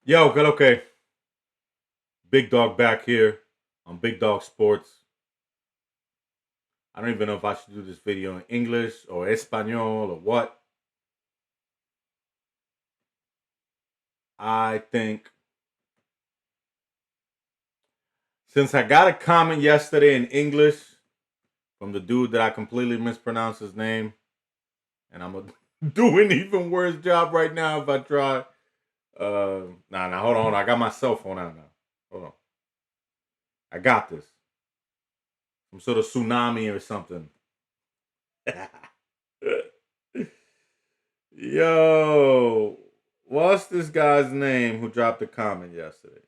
Yo, good, okay. Big Dog back here on Big Dog Sports. I don't even know if I should do this video in English or Espanol or what. I think since I got a comment yesterday in English from the dude that I completely mispronounced his name, and I'm gonna do an even worse job right now if I try. Hold on. I got my cell phone out now. Hold on. I got this. Some sort of tsunami or something. Yo, what's this guy's name who dropped a comment yesterday?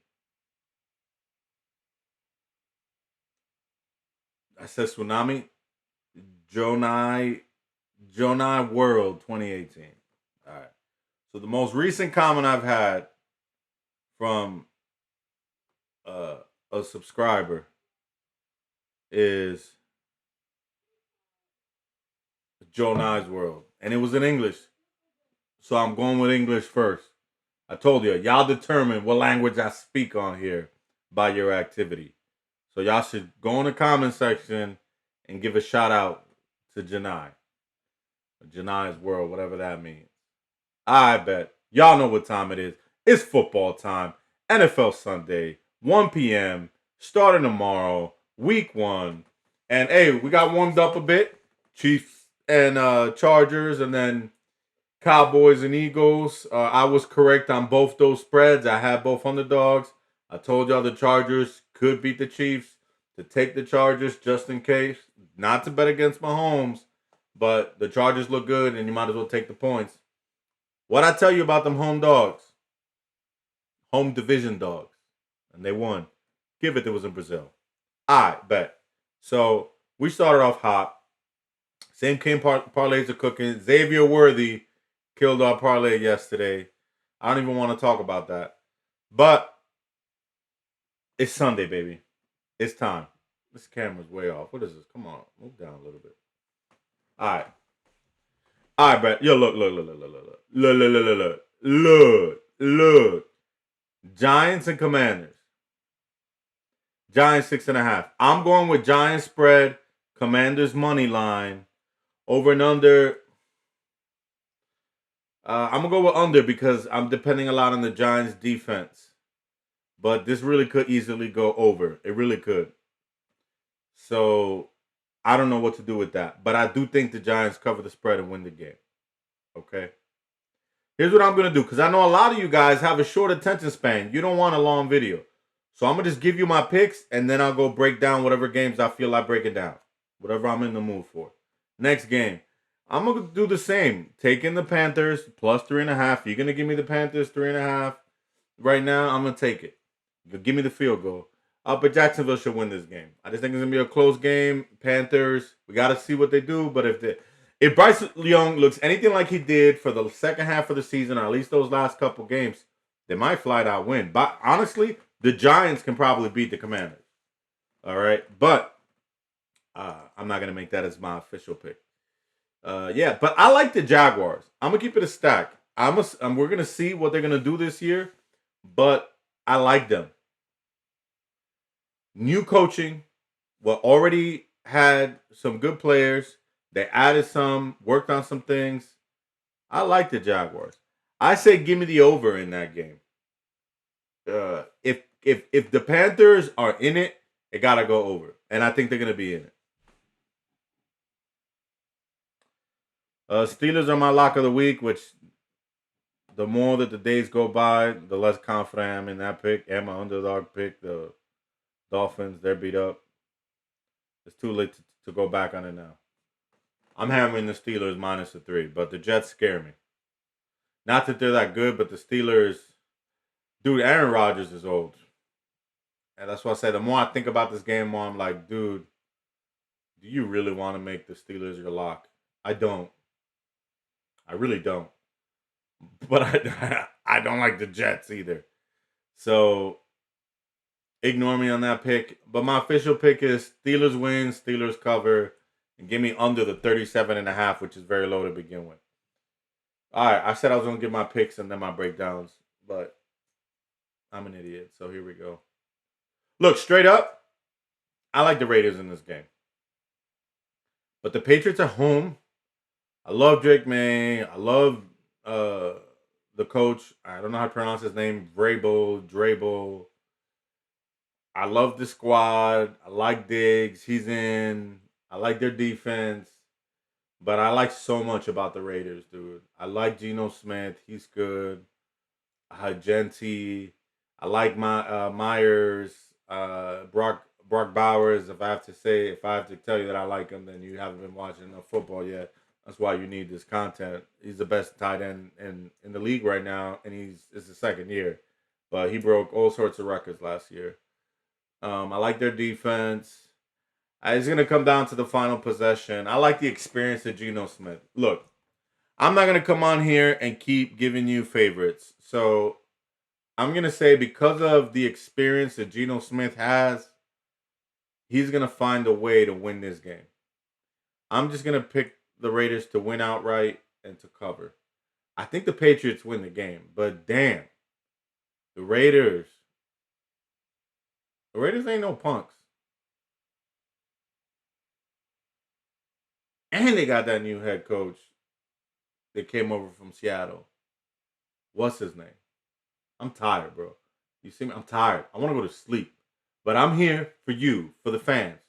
I said tsunami. Jonai Jonai World 2018. All right. So the most recent comment I've had from uh, a subscriber is Jonai's World, and it was in English. So I'm going with English first. I told you, y'all determine what language I speak on here by your activity. So y'all should go in the comment section and give a shout out to Janai. Janai's World, whatever that means. I bet. Y'all know what time it is. It's football time. NFL Sunday, 1 p.m. Starting tomorrow, week one. And hey, we got warmed up a bit. Chiefs and Chargers, and then Cowboys and Eagles. I was correct on both those spreads. I had both underdogs. I told y'all the Chargers could beat the Chiefs. To take the Chargers just in case. Not to bet against Mahomes, but the Chargers look good, and you might as well take the points. What I tell you about them home dogs? Home division dogs. And they won. Give it was in Brazil. I bet. So we started off hot. Same game parlays are cooking. Xavier Worthy killed our parlay yesterday. I don't even want to talk about that. But it's Sunday, baby. It's time. This camera's way off. What is this? Come on. Move down a little bit. All right. All right, bet. Yo, look. Giants and Commanders. Giants 6.5. I'm going with Giants spread, Commanders money line, over and under. I'm gonna go with under because I'm depending a lot on the Giants defense. But this really could easily go over. It really could. So I don't know what to do with that. But I do think the Giants cover the spread and win the game. Okay. Here's what I'm gonna do, because I know a lot of you guys have a short attention span. You don't want a long video. So I'm gonna just give you my picks, and then I'll go break down whatever games I feel like breaking down. Whatever I'm in the mood for. Next game. I'm gonna do the same. Taking the Panthers plus 3.5. You're gonna give me the Panthers 3.5. Right now, I'm gonna take it. Give me the field goal. But Jacksonville should win this game. I just think it's gonna be a close game. Panthers, we gotta see what they do. But if Bryce Young looks anything like he did for the second half of the season, or at least those last couple games, they might flat out win. But honestly, the Giants can probably beat the Commanders. All right, but I'm not gonna make that as my official pick. Yeah, but I like the Jaguars. I'm gonna keep it a stack. We're gonna see what they're gonna do this year, but I like them. New coaching, well, already had some good players. They added some, worked on some things. I like the Jaguars. I say give me the over in that game. If the Panthers are in it, it gotta go over, and I think they're gonna be in it. Steelers are my lock of the week, which the more that the days go by, the less confident I am in that pick and my underdog pick. The Dolphins, they're beat up. It's too late to go back on it now. I'm hammering the Steelers minus the 3, but the Jets scare me. Not that they're that good, but the Steelers, dude, Aaron Rodgers is old. And that's why I say the more I think about this game, more I'm like, dude, do you really want to make the Steelers your lock? I don't. I really don't. But I don't like the Jets either. So ignore me on that pick. But my official pick is Steelers win, Steelers cover, and give me under the 37.5, which is very low to begin with. All right, I said I was going to give my picks and then my breakdowns, but I'm an idiot. So here we go. Look, straight up, I like the Raiders in this game. But the Patriots at home, I love Drake May. I love uh, the coach. I don't know how to pronounce his name. Drabel. I love the squad. I like Diggs. He's in. I like their defense. But I like so much about the Raiders, dude. I like Geno Smith. He's good. Genti. I like my Myers. Brock Bowers. If I have to tell you that I like him, then you haven't been watching enough football yet. That's why you need this content. He's the best tight end in the league right now, and it's his second year. But he broke all sorts of records last year. I like their defense. It's gonna come down to the final possession. I like the experience of Geno Smith. Look, I'm not gonna come on here and keep giving you favorites. So I'm gonna say because of the experience that Geno Smith has, he's gonna find a way to win this game. I'm just gonna pick the Raiders to win outright and to cover. I think the Patriots win the game, but damn, the Raiders, the Raiders ain't no punks, and they got that new head coach that came over from Seattle. What's his name? I'm tired, bro. You see me? I'm tired. I want to go to sleep. But I'm here for you, for the fans.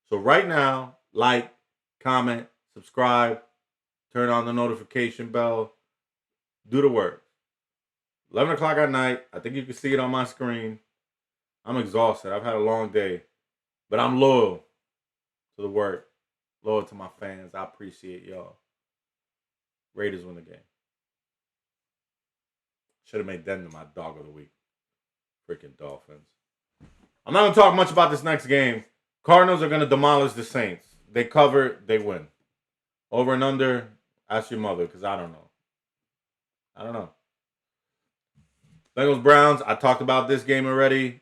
So right now, like, comment, subscribe, turn on the notification bell, do the work. 11 o'clock at night. I think you can see it on my screen. I'm exhausted. I've had a long day. But I'm loyal to the work, loyal to my fans. I appreciate y'all. Raiders win the game. Should have made Denver my dog of the week. Freaking Dolphins. I'm not going to talk much about this next game. Cardinals are going to demolish the Saints. They cover, they win. Over and under, ask your mother because I don't know. I don't know. Bengals Browns, I talked about this game already.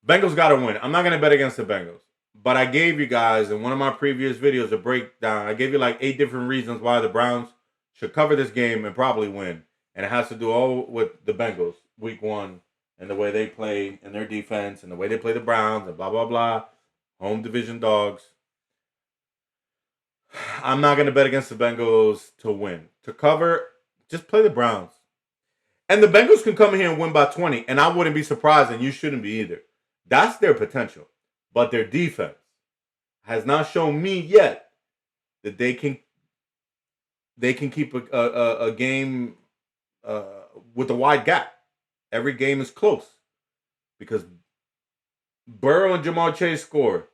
Bengals got to win. I'm not going to bet against the Bengals. But I gave you guys in one of my previous videos a breakdown. I gave you like 8 different reasons why the Browns should cover this game and probably win. And it has to do all with the Bengals week 1 and the way they play and their defense and the way they play the Browns and blah, blah, blah. Home division dogs. I'm not going to bet against the Bengals to win. To cover, just play the Browns. And the Bengals can come in here and win by 20, and I wouldn't be surprised, and you shouldn't be either. That's their potential. But their defense has not shown me yet that they can keep a game with a wide gap. Every game is close because Burrow and Jamar Chase score,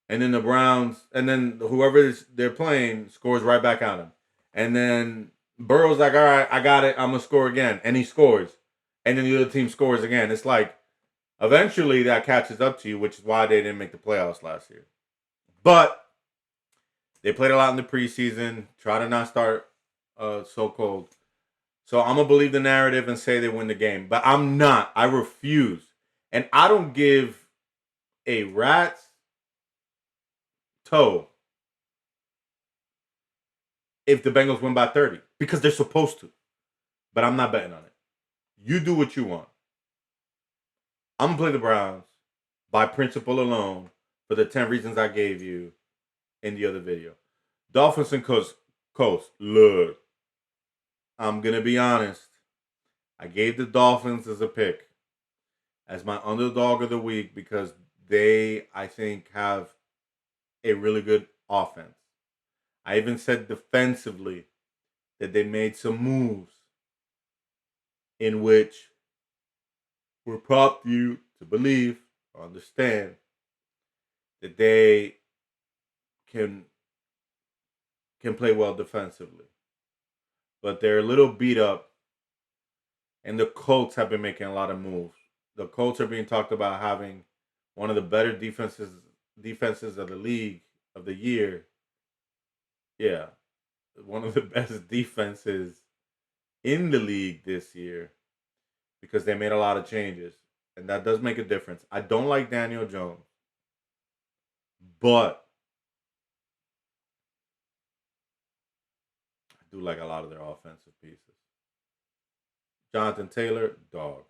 and then the Browns, and then whoever they're playing scores right back on them, and then Burrow's like, all right, I got it, I'm gonna score again, and he scores, and then the other team scores again. It's like eventually that catches up to you, which is why they didn't make the playoffs last year. But they played a lot in the preseason. Try to not start so cold. So I'm gonna believe the narrative and say they win the game, but I'm not. I refuse, and I don't give a rat's toe if the Bengals win by 30 because they're supposed to. But I'm not betting on it. You do what you want. I'm gonna play the Browns by principle alone for the 10 reasons I gave you in the other video. Dolphins and Coast. Look, I'm gonna be honest. I gave the Dolphins as a pick as my underdog of the week because they, I think, have a really good offense. I even said defensively that they made some moves in which will prompt you to believe or understand that they can play well defensively. But they're a little beat up, and the Colts have been making a lot of moves. The Colts are being talked about having one of the better defenses of the league of the year. Yeah, one of the best defenses in the league this year because they made a lot of changes, and that does make a difference. I don't like Daniel Jones, but I do like a lot of their offensive pieces. Jonathan Taylor, dog.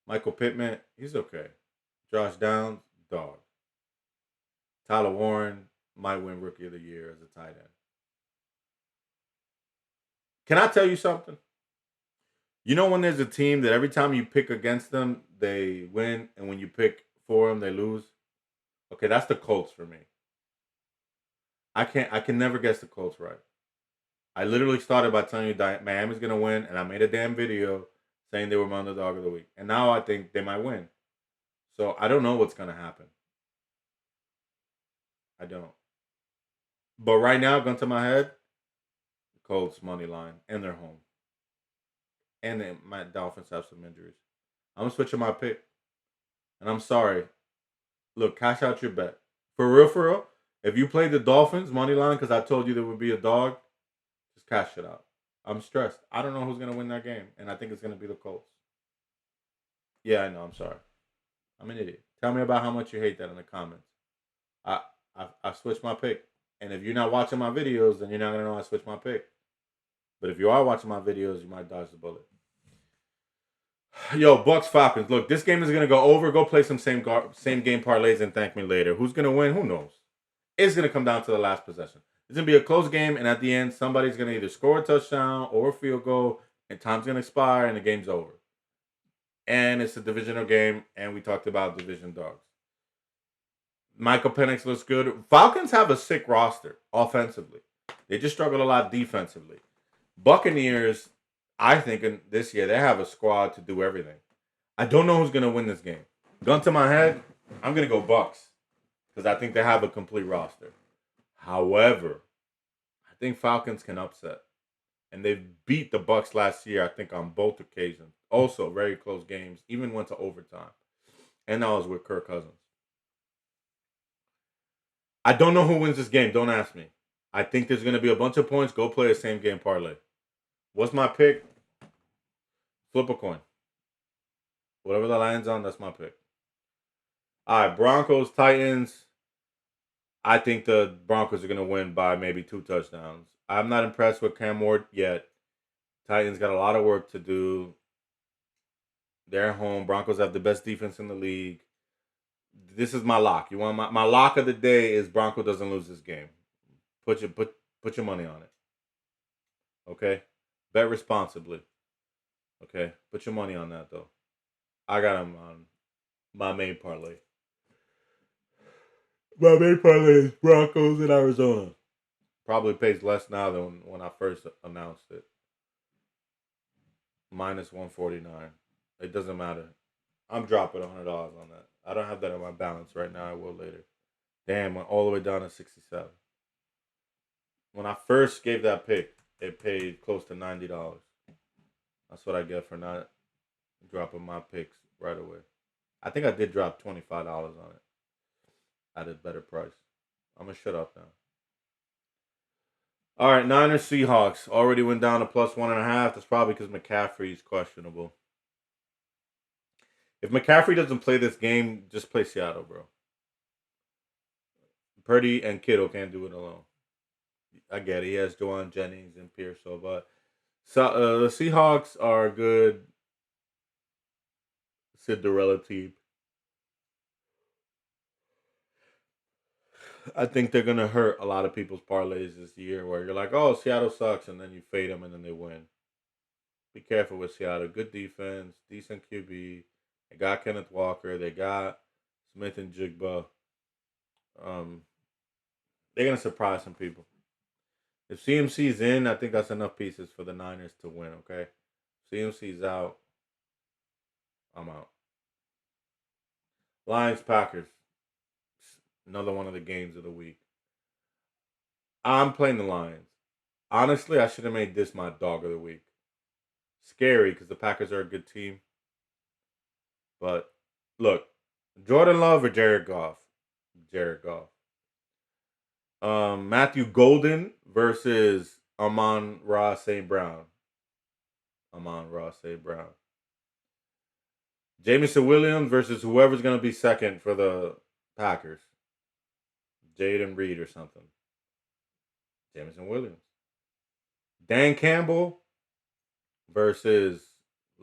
Michael Pittman, he's okay. Josh Downs, dog. Tyler Warren might win Rookie of the Year as a tight end. Can I tell you something? You know when there's a team that every time you pick against them, they win, and when you pick for them, they lose? Okay, that's the Colts for me. I can never guess the Colts right. I literally started by telling you that Miami's gonna win, and I made a damn video saying they were my underdog of the week. And now I think they might win. So I don't know what's gonna happen. I don't. But right now, gun to my head, Colts money line, and they're home. And my Dolphins have some injuries. I'm switching my pick. And I'm sorry. Look, cash out your bet. For real. If you played the Dolphins money line because I told you there would be a dog, just cash it out. I'm stressed. I don't know who's gonna win that game, and I think it's gonna be the Colts. Yeah, I know. I'm sorry. I'm an idiot. Tell me about how much you hate that in the comments. I I switched my pick, and if you're not watching my videos, then you're not gonna know I switched my pick. But if you are watching my videos, you might dodge the bullet. Yo, Bucks Falcons. Look, this game is gonna go over. Go play some same game parlays and thank me later. Who's gonna win? Who knows? It's gonna come down to the last possession. It's gonna be a close game, and at the end, somebody's gonna either score a touchdown or a field goal, and time's gonna expire, and the game's over. And it's a divisional game, and we talked about division dogs. Michael Penix looks good. Falcons have a sick roster offensively. They just struggle a lot defensively. Buccaneers, I think this year they have a squad to do everything. I don't know who's gonna win this game. Gun to my head, I'm gonna go Bucks because I think they have a complete roster. However, I think Falcons can upset, and they've beat the Bucks last year. I think on both occasions. Also, very close games, even went to overtime, and that was with Kirk Cousins. I don't know who wins this game. Don't ask me. I think there's gonna be a bunch of points. Go play a same game parlay. What's my pick? Flip a coin. Whatever the line's on, that's my pick. All right, Broncos, Titans. I think the Broncos are going to win by maybe 2 touchdowns. I'm not impressed with Cam Ward yet. Titans got a lot of work to do. They're home. Broncos have the best defense in the league. This is my lock. You want my lock of the day is Bronco doesn't lose this game. Put your money on it. Okay? Bet responsibly. Okay? Put your money on that though. I got him on my main parlay. My main parlay is Broncos in Arizona. Probably pays less now than when I first announced it. Minus 149. It doesn't matter. I'm dropping $100 on that. I don't have that in my balance right now. I will later. Damn, went all the way down to 67. When I first gave that pick, it paid close to $90. That's what I get for not dropping my picks right away. I think I did drop $25 on it at a better price. I'm gonna shut up now. All right, Niners Seahawks already went down to plus 1.5. That's probably because McCaffrey's questionable. If McCaffrey doesn't play this game, just play Seattle, bro. Purdy and Kittle can't do it alone. I get it. He has Juwan Jennings and Pearson, but the Seahawks are a good Cinderella team. I think they're gonna hurt a lot of people's parlays this year, where you're like, "Oh, Seattle sucks," and then you fade them, and then they win. Be careful with Seattle. Good defense, decent QB. They got Kenneth Walker. They got Smith and Jigba. Um, they're gonna surprise some people. If CMC's in, I think that's enough pieces for the Niners to win. Okay, CMC's out. I'm out. Lions Packers. Another one of the games of the week. I'm playing the Lions. Honestly, I should have made this my dog of the week. Scary because the Packers are a good team. But look, Jordan Love or Jared Goff? Jared Goff. Matthew Golden versus Amon-Ra St. Brown. Amon-Ra St. Brown. Jameson Williams versus whoever's going to be second for the Packers. Jaden Reed or something. Jameson Williams. Dan Campbell versus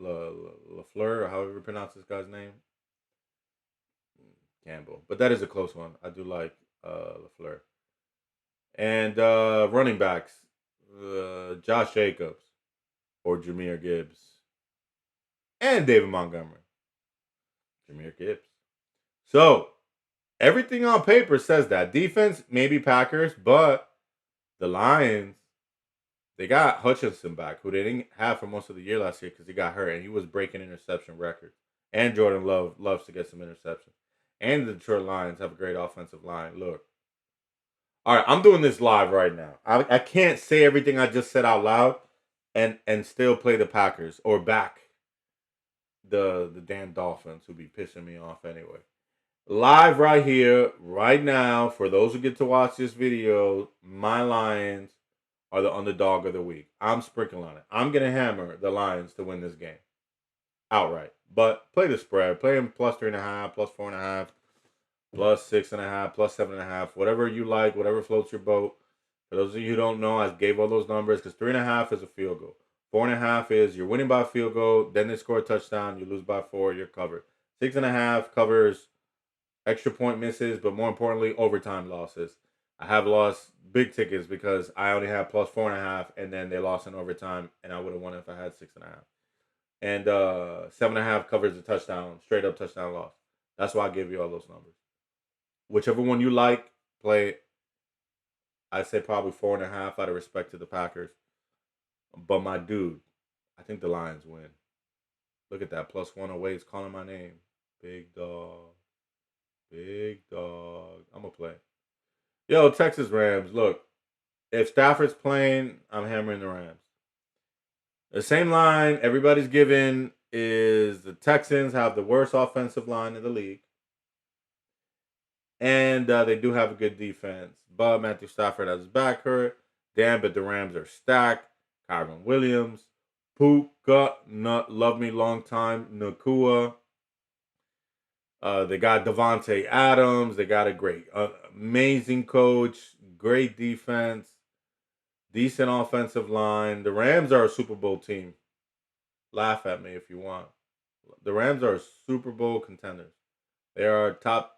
LaFleur, or however you pronounce this guy's name. Campbell. But that is a close one. I do like LaFleur. And running backs, Josh Jacobs or Jameer Gibbs. And David Montgomery. Jameer Gibbs. So, everything on paper says that. Defense, maybe Packers, but the Lions, they got Hutchinson back, who they didn't have for most of the year last year because he got hurt, and he was breaking interception records. And Jordan Love loves to get some interceptions. And the Detroit Lions have a great offensive line. Look. All right, I'm doing this live right now. I can't say everything I just said out loud and still play the Packers or back the damn Dolphins who be pissing me off anyway. Live right here, right now, for those who get to watch this video, my Lions are the underdog of the week. I'm sprinkling on it. I'm going to hammer the Lions to win this game outright. But play the spread. Play them plus 3.5, plus 4.5, plus 6.5, plus 7.5, whatever you like, whatever floats your boat. For those of you who don't know, I gave all those numbers because 3.5 is a field goal. 4.5 is you're winning by a field goal, then they score a touchdown, you lose by 4, you're covered. 6.5 covers extra point misses, but more importantly, overtime losses. I have lost big tickets because I only have plus 4.5, and then they lost in overtime, and I would have won if I had 6.5. And 7.5 covers a touchdown, straight up touchdown loss. That's why I gave you all those numbers. Whichever one you like, play. I'd say probably 4.5 out of respect to the Packers. But my dude, I think the Lions win. Look at that. +1 away is calling my name. Big dog. Big dog. I'm going to play. Yo, Texas Rams. Look, if Stafford's playing, I'm hammering the Rams. The same line everybody's given is the Texans have the worst offensive line in the league. And they do have a good defense. But Matthew Stafford has his back hurt. Damn, but the Rams are stacked. Kyron Williams. Puka, love me long time. Nakua. They got Devontae Adams. They got a great, amazing coach. Great defense. Decent offensive line. The Rams are a Super Bowl team. Laugh at me if you want. The Rams are Super Bowl contenders. They are top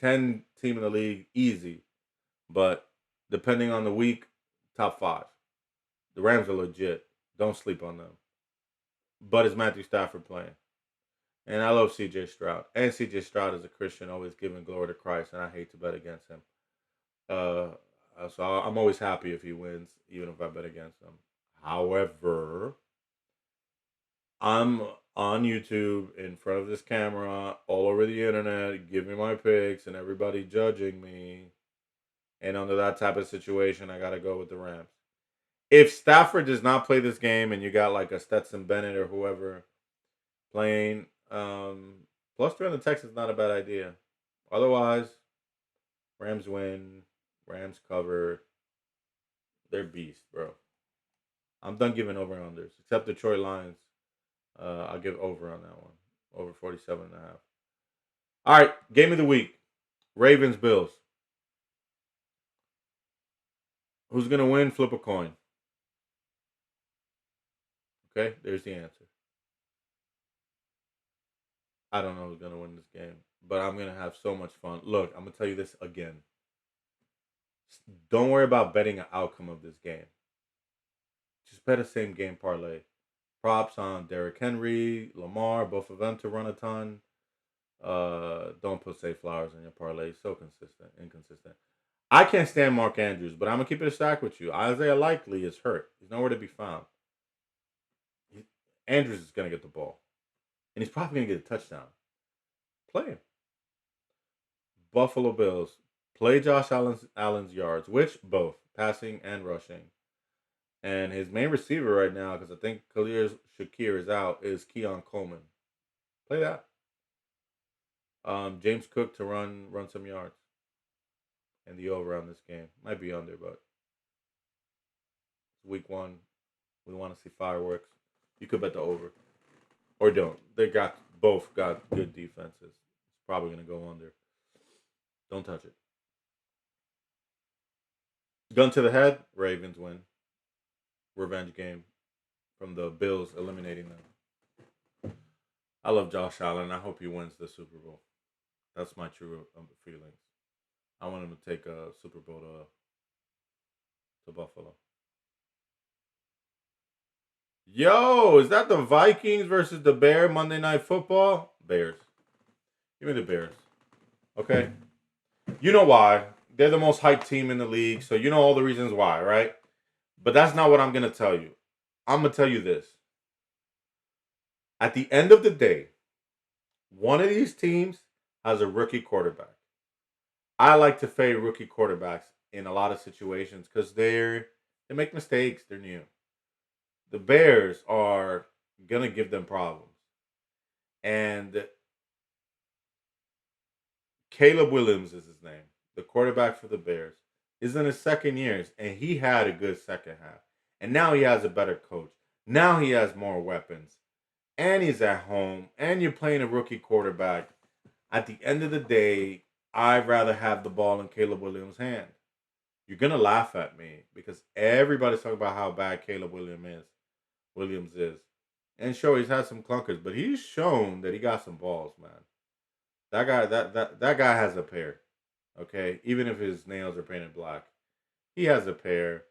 10 team in the league, easy. But depending on the week, top 5. The Rams are legit. Don't sleep on them. But it's Matthew Stafford playing. And I love CJ Stroud. And CJ Stroud is a Christian, always giving glory to Christ, and I hate to bet against him. So I'm always happy if he wins, even if I bet against him. However, I'm on YouTube in front of this camera, all over the internet, giving my picks, and everybody judging me. And under that type of situation, I got to go with the Rams. If Stafford does not play this game and you got like a Stetson Bennett or whoever playing, +3 on the Texans is not a bad idea. Otherwise, Rams win. Rams cover. They're beast, bro. I'm done giving over unders. Except Detroit Lions. I'll give over on that one. Over 47.5. All right, game of the week. Ravens, Bills. Who's going to win? Flip a coin. Okay, there's the answer. I don't know who's going to win this game, but I'm going to have so much fun. Look, I'm going to tell you this again. Don't worry about betting an outcome of this game. Just bet a same game parlay. Props on Derrick Henry, Lamar, both of them to run a ton. Don't put Zay Flowers in your parlay. So inconsistent. I can't stand Mark Andrews, but I'm gonna keep it a stack with you. Isaiah Likely is hurt. He's nowhere to be found. Andrews is gonna get the ball, and he's probably gonna get a touchdown. Play him. Buffalo Bills. Play Josh Allen's yards, which both passing and rushing. And his main receiver right now, because I think Khalil Shakir is out, is Keon Coleman. Play that. James Cook to run some yards. And the over on this game. Might be under, but it's week 1. We want to see fireworks. You could bet the over. Or don't. They both got good defenses. It's probably gonna go under. Don't touch it. Gun to the head, Ravens win. Revenge game. from the Bills eliminating them. I love Josh Allen. I hope he wins the Super Bowl. That's my true feelings. I want him to take a Super Bowl to Buffalo. Yo, is that the Vikings versus the Bear Monday Night Football? Bears. Give me the Bears. Okay. You know why. They're the most hyped team in the league, so you know all the reasons why, right? But that's not what I'm going to tell you. I'm going to tell you this. At the end of the day, one of these teams has a rookie quarterback. I like to fade rookie quarterbacks in a lot of situations because they make mistakes. They're new. The Bears are gonna give them problems. And Caleb Williams is his name, the quarterback for the Bears, is in his second years, and he had a good second half. And now he has a better coach. Now he has more weapons. And he's at home. And you're playing a rookie quarterback. At the end of the day, I'd rather have the ball in Caleb Williams' hand. You're gonna laugh at me because everybody's talking about how bad Caleb Williams is. And sure, he's had some clunkers, but he's shown that he got some balls, man. That guy has a pair. Okay, even if his nails are painted black, he has a pair.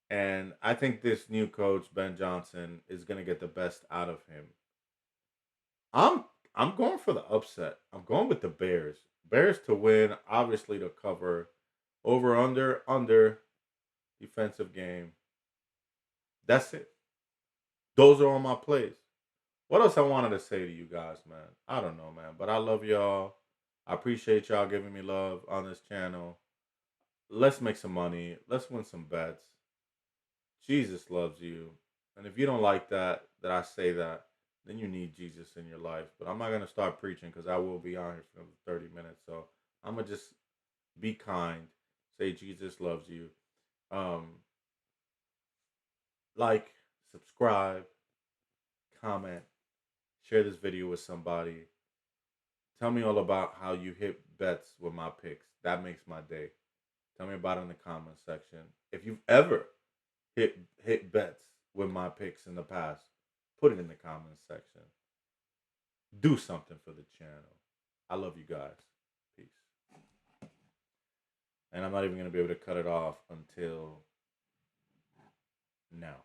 And I think this new coach Ben Johnson is gonna get the best out of him. I'm I'm going for the upset. I'm going with the Bears. Bears to win, obviously to cover. Over under defensive game. That's it. Those are all my plays. What else I wanted to say to you guys, man? I don't know, man, but I love y'all. I appreciate y'all giving me love on this channel. Let's make some money. Let's win some bets. Jesus loves you. And if you don't like that I say that, then you need Jesus in your life. But I'm not going to start preaching because I will be on here for 30 minutes. So I'm going to just be kind, say Jesus loves you. Um, like, subscribe, comment, share this video with somebody. Tell me all about how you hit bets with my picks. That makes my day. Tell me about it in the comment section. If you've ever hit bets with my picks in the past, put it in the comment section. Do something for the channel. I love you guys. Peace. And I'm not even going to be able to cut it off until now.